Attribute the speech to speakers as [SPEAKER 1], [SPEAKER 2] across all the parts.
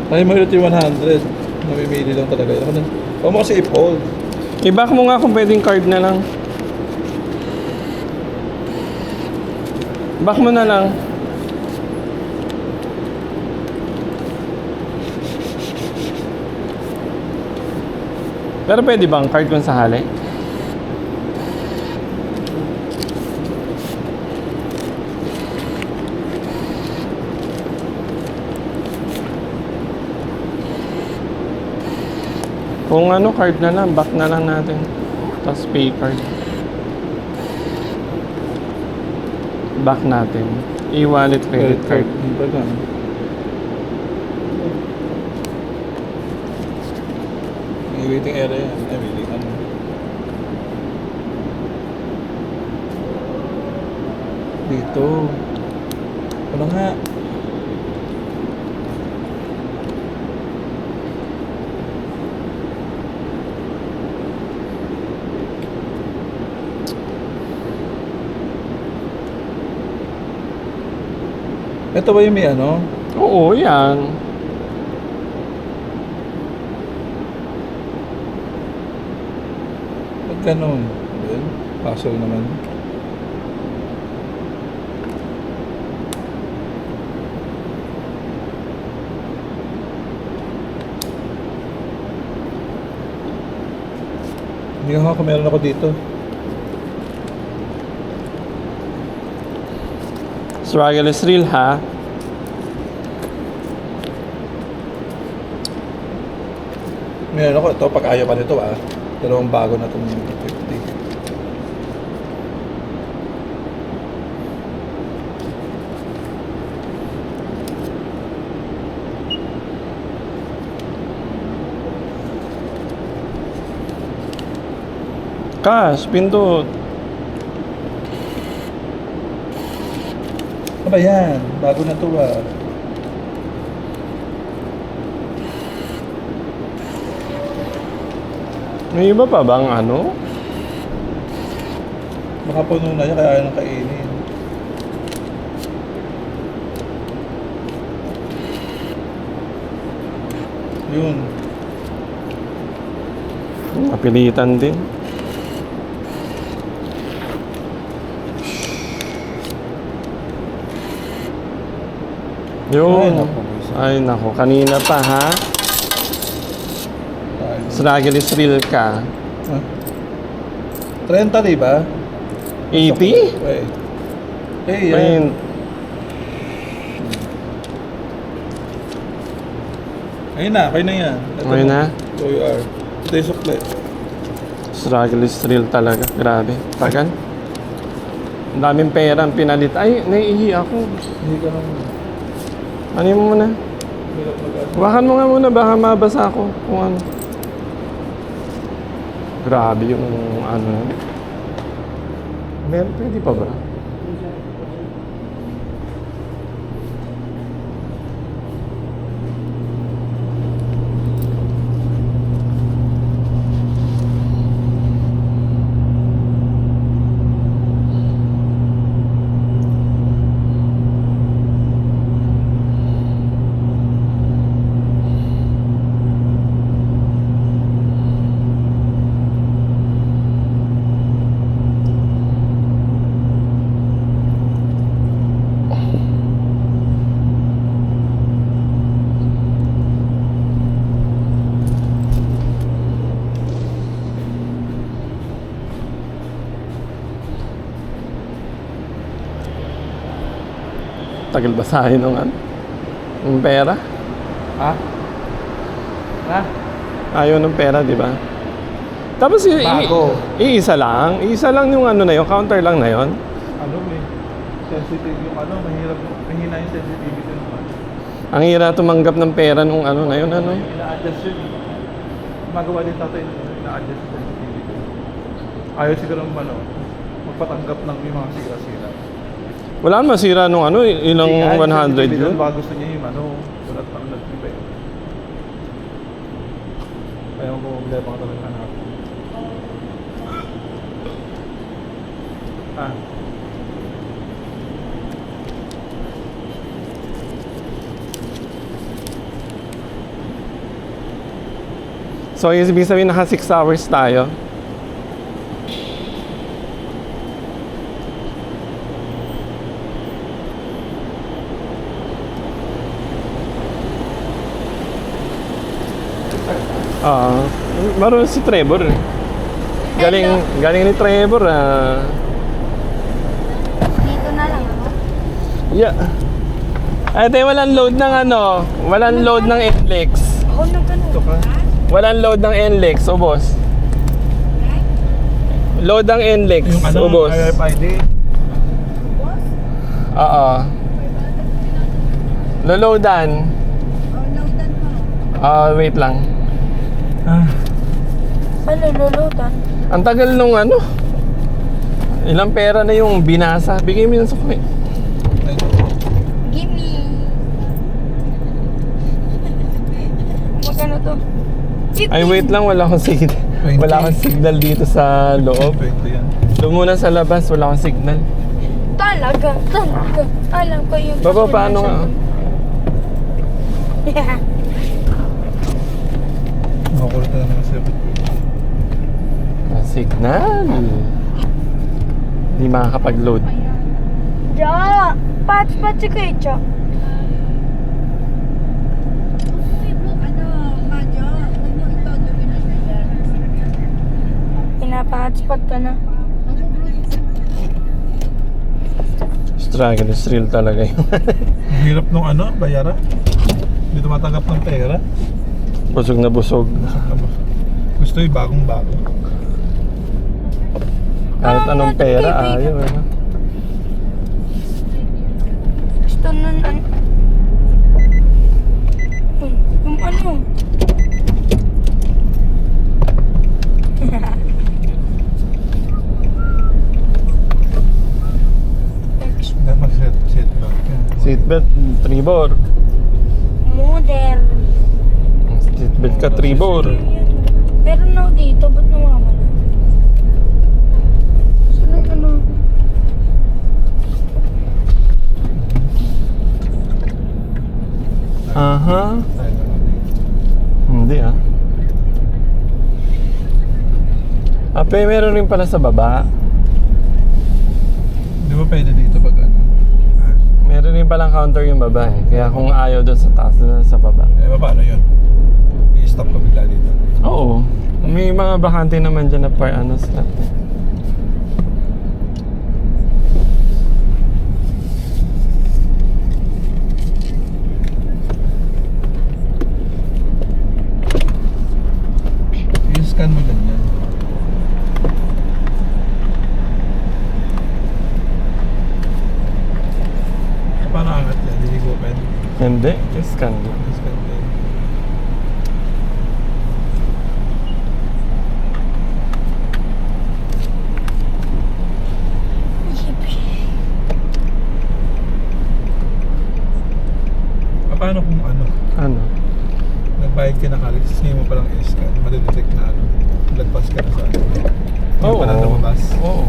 [SPEAKER 1] Ay, mahirap yung 100. Namimili lang talaga. Ako na. Huwag mo kasi i-fold.
[SPEAKER 2] I-back mo nga kung pwedeng card na lang. Back mo na lang. Pero pwede bang card kung sakali? Kung ano, card na lang, back na lang natin. Tapos pay card. Back natin. E-wallet, credit card.
[SPEAKER 1] Hindi ba lang? May waiting area yan. Ay, waiting ano. Dito. Ano nga? Ito ba yung may ano?
[SPEAKER 2] Oo, yan.
[SPEAKER 1] Ba't ganun? Well, puzzle naman. Hindi ko nga kung meron ako dito.
[SPEAKER 2] Struggle is real, ha?
[SPEAKER 1] Meron ako. Ito, pag ayaw pa nito dalawang bago na itong 50.
[SPEAKER 2] Cash, pindot.
[SPEAKER 1] Ano ba yan? Bago na ito
[SPEAKER 2] May iba pa bang ano?
[SPEAKER 1] Baka puno na yan, kaya ayaw nang kainin. Yun.
[SPEAKER 2] Napilitan din. Yun. Ay, nako. Kanina pa, ha? Struggle is real ka.
[SPEAKER 1] 30, di ba?
[SPEAKER 2] 80?
[SPEAKER 1] Wait. Yan. Ayun na, kayo na yan.
[SPEAKER 2] Okay na?
[SPEAKER 1] So you are. Ito yung sukle.
[SPEAKER 2] Struggle is real talaga. Grabe. Tagal. Ang daming pera ang pinalit. Ay, naiihi ako.
[SPEAKER 1] Hindi ka nang...
[SPEAKER 2] Ano mo muna? Bakan mo nga muna. Baka mabasa ako. Kung ano. Grabe yung ano. Meron, pwede pa ba? Tagal basahin ng ano? Ng pera?
[SPEAKER 1] Ha? Ha?
[SPEAKER 2] Ayaw ng pera, di ba? Tapos
[SPEAKER 1] Bago.
[SPEAKER 2] iisa lang. Iisa lang yung ano na yun. Counter lang na yun.
[SPEAKER 1] Ano sensitive yung ano, mahina yung sensitivity ng ano.
[SPEAKER 2] Ang hira tumanggap ng pera nung ano na yun. Ano?
[SPEAKER 1] Ina-adjust yun. Magawa din tatay, ina-adjust yung sensitivity. Ayaw siguro magpatanggap ng yung mga sira-sira.
[SPEAKER 2] Wala naman masira nung ano, ilang 100 yun.
[SPEAKER 1] Baka gusto niya yung sulat pang nag-iba yun. Ayaw mo bumili pang talaga hanapin.
[SPEAKER 2] So, ibig sabihin naka 6 hours tayo. Marunong si Trevor. Galing ni Trevor.
[SPEAKER 3] Dito na lang ako.
[SPEAKER 2] Yeah. Ay, tayo walang load ng ano. Walang load ng NLEX.
[SPEAKER 3] Ako na ganun.
[SPEAKER 2] Walang load ng NLEX, ubos. Load ng NLEX,
[SPEAKER 1] Yung ano,
[SPEAKER 2] ubos.
[SPEAKER 1] RFID.
[SPEAKER 2] Oo. Loloadan.
[SPEAKER 3] Loadan mo.
[SPEAKER 2] Wait lang.
[SPEAKER 3] Ano, lulutan?
[SPEAKER 2] Ang tagal nung ano. Ilang pera na yung binasa. Bigay mo yung sukli.
[SPEAKER 3] Gimme. Magkano to?
[SPEAKER 2] Ay, wait lang. Wala akong signal.
[SPEAKER 1] 20.
[SPEAKER 2] Wala akong signal dito sa loob.
[SPEAKER 1] 20 yan.
[SPEAKER 2] Doon muna sa labas. Wala akong signal.
[SPEAKER 3] Talaga. Alam ko yung...
[SPEAKER 2] Baba, paano nga?
[SPEAKER 1] Nakakulit na naman siya.
[SPEAKER 2] Signal. Hindi makakapag-load.
[SPEAKER 3] Ja! Patch si Kuya Ja. Pinapa-hotspot ka na.
[SPEAKER 2] Struggle is real talaga yun.
[SPEAKER 1] Ang hirap nung ano, bayaran. Hindi tumatanggap ng pera.
[SPEAKER 2] Busog na busog.
[SPEAKER 1] Gusto yung bagong-bago.
[SPEAKER 2] Kahit anong pera, ayaw. Ano?
[SPEAKER 3] Gusto nun ano? Yung ano?
[SPEAKER 1] Dapat mag-seatbelt ka.
[SPEAKER 2] Seatbelt, Tribor.
[SPEAKER 3] Model.
[SPEAKER 2] Seatbelt ka, Tribor.
[SPEAKER 3] Pero na dito, ba't nawawala? Saan ang ano?
[SPEAKER 2] Aha.
[SPEAKER 1] Tayo naman eh.
[SPEAKER 2] Hindi ah. Ape, meron rin pala sa baba.
[SPEAKER 1] Di ba pwede dito pag ano?
[SPEAKER 2] Meron rin palang counter yung baba eh. Kaya kung ayaw doon sa taas, doon sa baba.
[SPEAKER 1] Paano yun? I-stop ka bigla dito.
[SPEAKER 2] Oo. May mga bakante naman dyan na par ano slot.
[SPEAKER 1] I-scan mo ganyan. Paano angat yan? Hindi ko open.
[SPEAKER 2] Hindi, scan lang.
[SPEAKER 1] I-scan mo yan. Paano kung ano?
[SPEAKER 2] Ano?
[SPEAKER 1] Nagbayad ka na kalit, hindi mo palang i-scan, madidetect na ano, lagpas ka na sa ano. Hindi
[SPEAKER 2] Oo.
[SPEAKER 1] pa na lumabas.
[SPEAKER 2] Oo.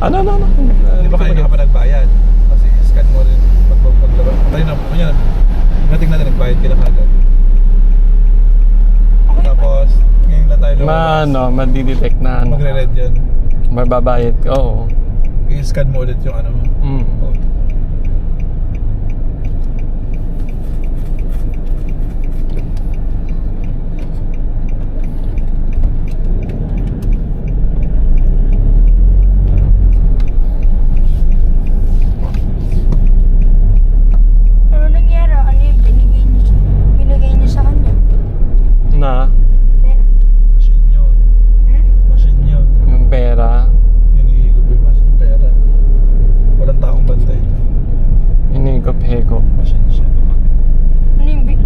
[SPEAKER 2] Ano?
[SPEAKER 1] Hindi ba kayo pa nagbayad? Kasi i-scan mo rin paglabas. Tayo na, kanya, nating natin nagbayad ka na kagad. Tapos, ngayon na tayo lumabas.
[SPEAKER 2] Madidetect na ano.
[SPEAKER 1] Magre-red yan.
[SPEAKER 2] Mababayad ka, oo.
[SPEAKER 1] I-scan mo ulit yung ano mo. Code.
[SPEAKER 3] Ano nangyari? Ano yung binigay niyo sa kanya?
[SPEAKER 2] Na,
[SPEAKER 3] Pera.
[SPEAKER 1] Machine yun. Machine yun.
[SPEAKER 2] yung pera,
[SPEAKER 1] Hinihigop yung machine pera. Walang taong bantay ito.
[SPEAKER 2] inigop-higop.
[SPEAKER 1] Machine siya.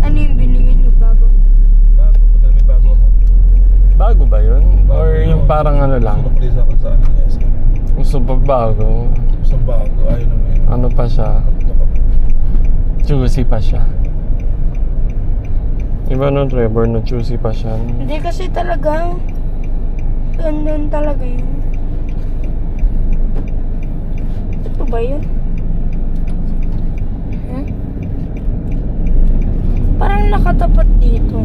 [SPEAKER 3] Ano yung binigay niyo bago?
[SPEAKER 1] Bago, pati may bago ako.
[SPEAKER 2] Bago ba yun?
[SPEAKER 1] Bago
[SPEAKER 2] Or
[SPEAKER 1] yun.
[SPEAKER 2] yung parang ano lang?
[SPEAKER 1] Sinukli sa kung saan yung SM.
[SPEAKER 2] Gusto pa bago?
[SPEAKER 1] Isang bago, ayaw naman yun.
[SPEAKER 2] Ano pa siya? Juicy pa siya. Iba nun, Trevor, no juicy pa siya.
[SPEAKER 3] Hindi kasi talaga. Ganun talaga yun. Ito ba yun? Parang nakatapat dito.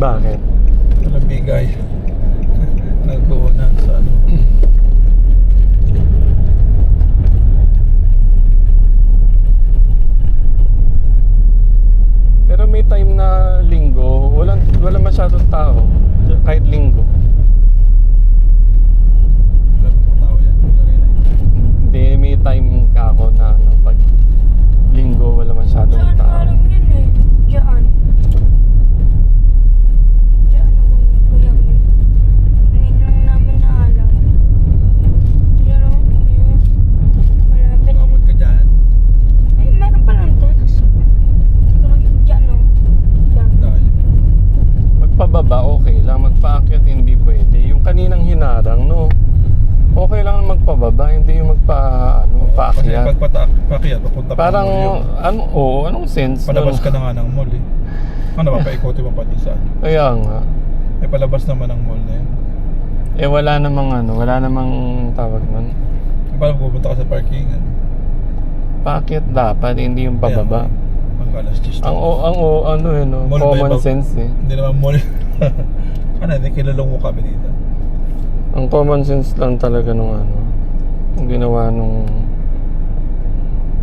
[SPEAKER 2] Bakit?
[SPEAKER 1] Walang bigay. Nagbuunan sa ano.
[SPEAKER 2] Pero may time na linggo, wala masyadong tao. Kahit linggo.
[SPEAKER 1] Walang mga tao yan. Lagay na yun.
[SPEAKER 2] Hindi, may time ka ako na ano, pag linggo wala masyadong
[SPEAKER 3] Saan
[SPEAKER 2] tao.
[SPEAKER 3] nga lang yun eh? Diyan. Diyan ako, Kuya Kim. Ngayon lang namin naalam. Diyan o. Malapit.
[SPEAKER 1] Umabot ka dyan.
[SPEAKER 3] Ay, meron palang text. Ito lang yun. Diyan o. Diyan.
[SPEAKER 1] Dahil.
[SPEAKER 2] Magpababa, okay lang. Magpaakyat, hindi pwede. Yung kaninang hinarang, no? Okay lang magpababa, hindi yung
[SPEAKER 1] Kasi
[SPEAKER 2] paakyat.
[SPEAKER 1] pag papunta pa
[SPEAKER 2] Parang,
[SPEAKER 1] ng mall yun.
[SPEAKER 2] anong sense
[SPEAKER 1] Palabas
[SPEAKER 2] nun?
[SPEAKER 1] ka na nga ng mall eh. Ano ba, paikotin mo pati saan?
[SPEAKER 2] Kaya nga.
[SPEAKER 1] May palabas naman ng mall na yun.
[SPEAKER 2] Eh, wala namang tawag nun.
[SPEAKER 1] Paano pupunta ka sa parkingan?
[SPEAKER 2] Paakyat dapat, hindi yung pababa.
[SPEAKER 1] Ang alas 10
[SPEAKER 2] Ang
[SPEAKER 1] Mall ba
[SPEAKER 2] common
[SPEAKER 1] iba?
[SPEAKER 2] sense eh.
[SPEAKER 1] Hindi naman mall. Ano, hindi kilalong mo kami dito.
[SPEAKER 2] Ang common sense lang talaga nung yung ginawa nung